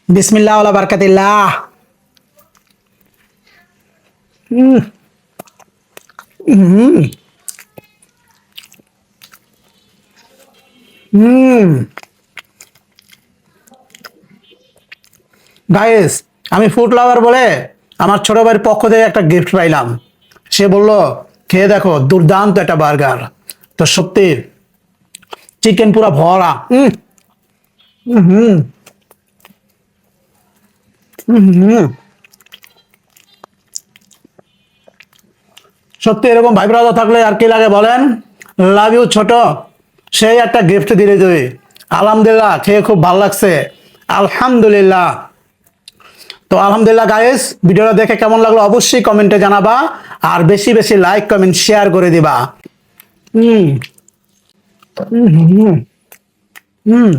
বিসমিল্লাহ ওয়ালা বারাকাতিল্লাহ। হুম হুম হুম গাইস, আমি ফুড লাভার বলে আমার ছোট ভাইয়ের পক্ষ থেকে একটা গিফট পাইলাম। সে বলল, খেয়ে দেখো, দুর্দান্ত একটা বার্গার। তো সত্যি চিকেন পুরা ভরা। হুম হুম সত্যি এরকম ভাই ব্রাদার থাকলে আর কি লাগে বলেন। লাভ ইউ ছোট। সেই একটা গিফট দিলে তুই। আলহামদুলিল্লাহ, খেয়ে খুব ভালো লাগছে। আলহামদুলিল্লাহ। তো আলহামদুলিল্লাহ গাইস, ভিডিওটা দেখে কেমন লাগলো অবশ্যই কমেন্টে জানাবা। আর বেশি বেশি লাইক কমেন্ট শেয়ার করে দিবা। হুম হুম হুম হুম